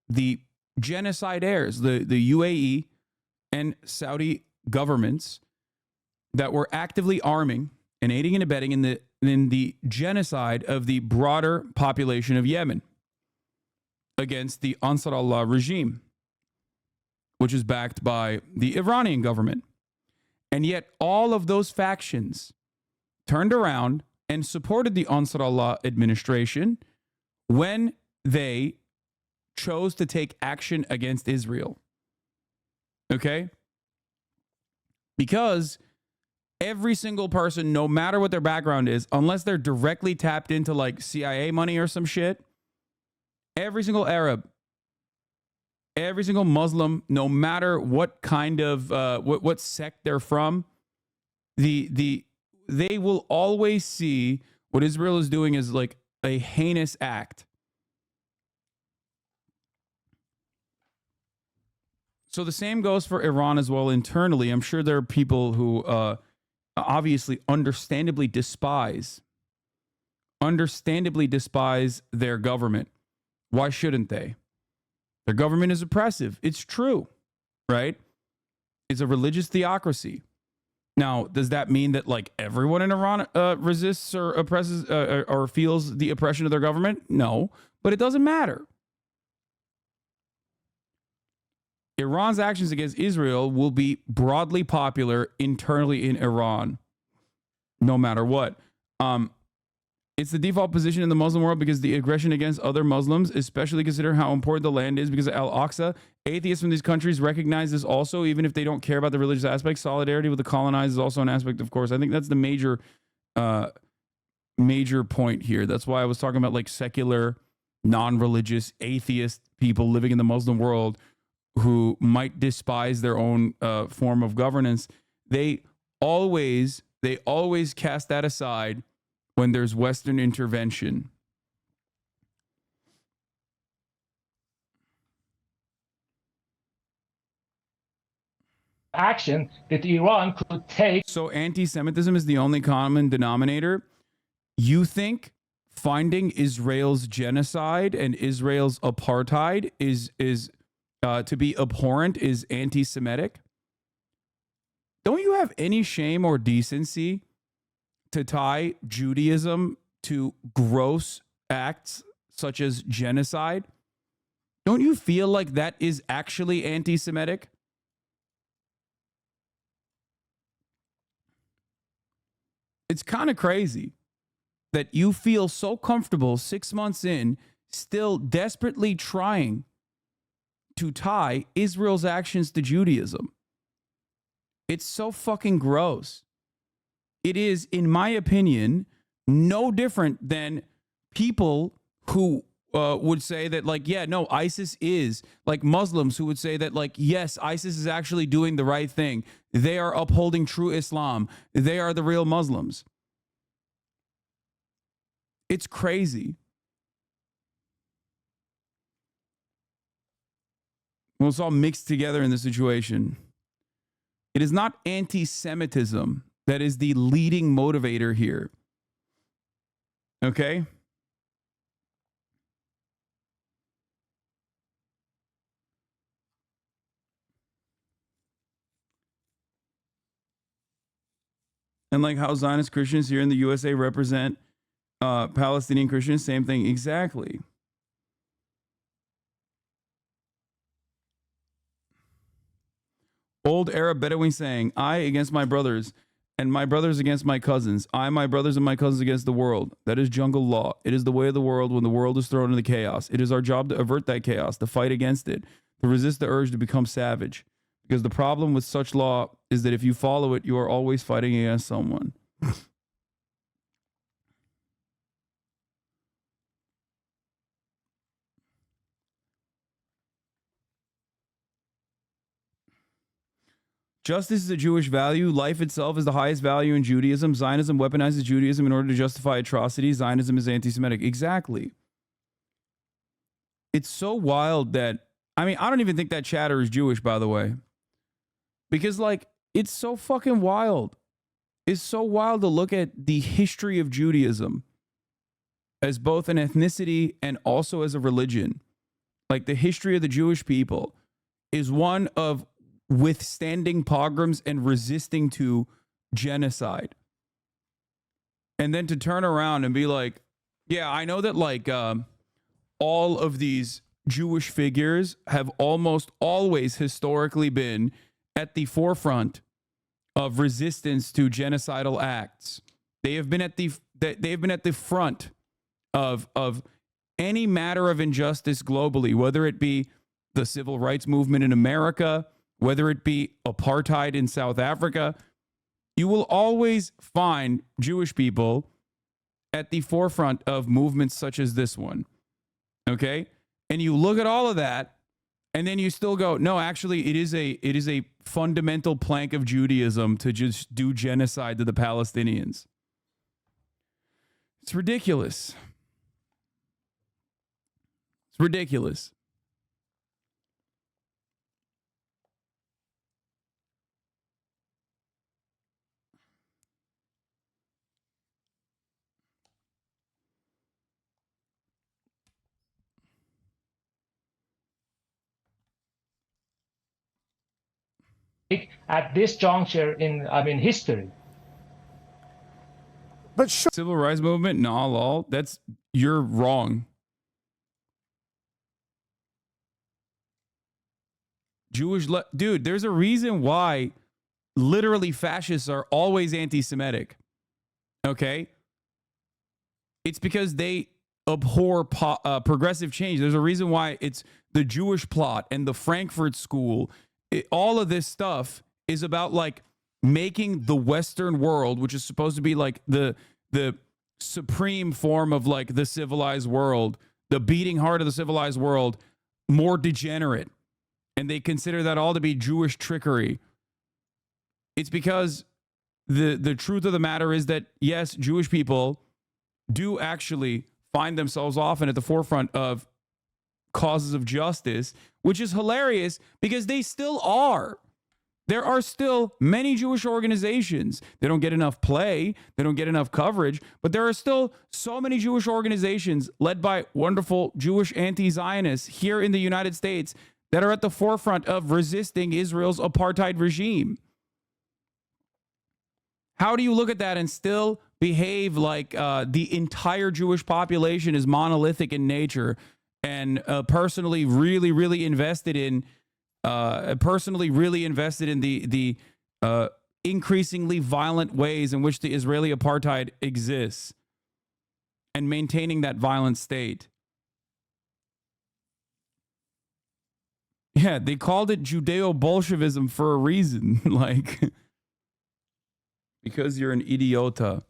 the genocidaires, the UAE and Saudi governments, that were actively arming and aiding and abetting in the genocide of the broader population of Yemen against the Ansar Allah regime, which is backed by the Iranian government. And yet all of those factions turned around and supported the Ansar Allah administration when they chose to take action against Israel. Okay? Because every single person, no matter what their background is, unless they're directly tapped into like CIA money or some shit, every single Arab, every single Muslim, no matter what kind of what sect they're from, they will always see what Israel is doing as like a heinous act. So the same goes for Iran as well internally. I'm sure there are people who obviously understandably despise their government. Why shouldn't they? Their government is oppressive. It's true, right? It's a religious theocracy. Now, does that mean that like everyone in Iran resists or oppresses or feels the oppression of their government? No, but it doesn't matter. Iran's actions against Israel will be broadly popular internally in Iran, no matter what. It's the default position in the Muslim world because the aggression against other Muslims, especially considering how important the land is because of Al-Aqsa. Atheists from these countries recognize this also, even if they don't care about the religious aspect. Solidarity with the colonized is also an aspect, of course. I think that's the major point here. That's why I was talking about like secular, non-religious, atheist people living in the Muslim world who might despise their own form of governance. They always cast that aside when there's Western intervention. Action that Iran could take. So anti-Semitism is the only common denominator. You think finding Israel's genocide and Israel's apartheid is to be abhorrent is anti-Semitic, don't you have any shame or decency to tie Judaism to gross acts such as genocide? Don't you feel like that is actually anti-Semitic? It's kind of crazy that you feel so comfortable 6 months in, still desperately trying to tie Israel's actions to Judaism. It's so fucking gross. It is, in my opinion, no different than people who would say that, like, yeah, no, ISIS is, like Muslims who would say that, like, yes, ISIS is actually doing the right thing. They are upholding true Islam. They are the real Muslims. It's crazy. Well, it's all mixed together in the situation. It is not anti-Semitism that is the leading motivator here. Okay? And like how Zionist Christians here in the USA represent Palestinian Christians, same thing. Exactly. Old Arab Bedouin saying, I against my brothers, and my brothers against my cousins. I, my brothers, and my cousins against the world. That is jungle law. It is the way of the world when the world is thrown into chaos. It is our job to avert that chaos, to fight against it, to resist the urge to become savage. Because the problem with such law is that if you follow it, you are always fighting against someone. Justice is a Jewish value. Life itself is the highest value in Judaism. Zionism weaponizes Judaism in order to justify atrocities. Zionism is anti-Semitic. Exactly. It's so wild that, I mean, I don't even think that chatter is Jewish, by the way. Because, like, it's so fucking wild. It's so wild to look at the history of Judaism as both an ethnicity and also as a religion. Like, the history of the Jewish people is one of withstanding pogroms and resisting to genocide. And then to turn around and be like, yeah, I know that, like, all of these Jewish figures have almost always historically been at the forefront of resistance to genocidal acts. They have been at the front of any matter of injustice globally, whether it be the civil rights movement in America, whether it be apartheid in South Africa. You will always find Jewish people at the forefront of movements such as this one. Okay? And you look at all of that, and then you still go, no, actually, it is a fundamental plank of Judaism to just do genocide to the Palestinians. It's ridiculous. It's ridiculous. At this juncture in, history. But civil rights movement, nah, lol. You're wrong. Dude, there's a reason why literally fascists are always anti-Semitic. Okay? It's because they abhor progressive change. There's a reason why it's the Jewish plot and the Frankfurt School. All of this stuff is about, like, making the Western world, which is supposed to be like the supreme form of, like, the civilized world, the beating heart of the civilized world, more degenerate. And they consider that all to be Jewish trickery. It's because the truth of the matter is that, yes, Jewish people do actually find themselves often at the forefront of causes of justice, which is hilarious because they still are. There are still many Jewish organizations. They don't get enough play. They don't get enough coverage. But there are still so many Jewish organizations led by wonderful Jewish anti-Zionists here in the United States that are at the forefront of resisting Israel's apartheid regime. How do you look at that and still behave like the entire Jewish population is monolithic in nature and personally really invested in the increasingly violent ways in which the Israeli apartheid exists and maintaining that violent state? Yeah, they called it Judeo-Bolshevism for a reason, like, because you're an idiota.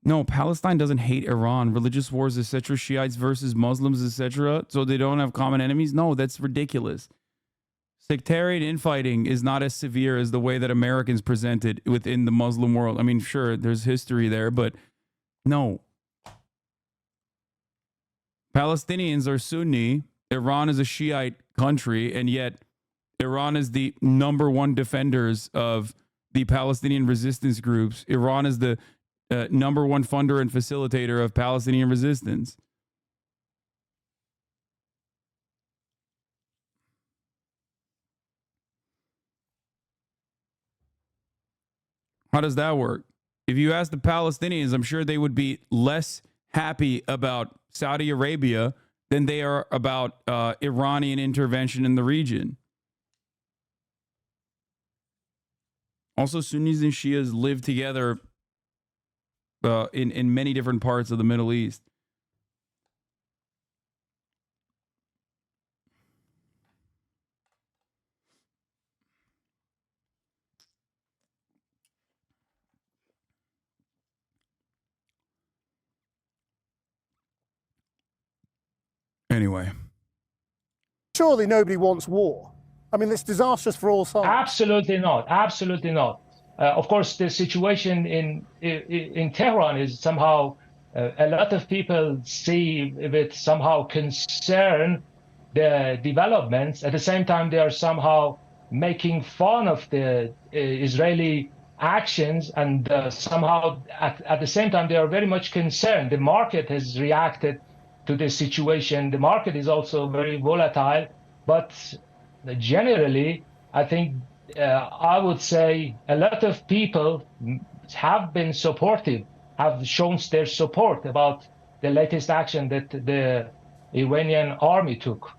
No, Palestine doesn't hate Iran. Religious wars, etc., Shiites versus Muslims, etc., so they don't have common enemies? No, that's ridiculous. Sectarian infighting is not as severe as the way that Americans present it within the Muslim world. I mean, sure, there's history there, but no. Palestinians are Sunni. Iran is a Shiite country, and yet Iran is the #1 defenders of the Palestinian resistance groups. Iran is the #1 funder and facilitator of Palestinian resistance. How does that work? If you ask the Palestinians, I'm sure they would be less happy about Saudi Arabia than they are about Iranian intervention in the region. Also, Sunnis and Shias live together in many different parts of the Middle East. Anyway. Surely nobody wants war. I mean, it's disastrous for all sides. Absolutely not. Absolutely not. Of course, the situation in Tehran is somehow a lot of people see with somehow concern the developments. At the same time, they are somehow making fun of the Israeli actions, and somehow at the same time, they are very much concerned. The market has reacted to the situation. The market is also very volatile, but generally, I think I would say a lot of people have been supportive, have shown their support about the latest action that the Iranian army took.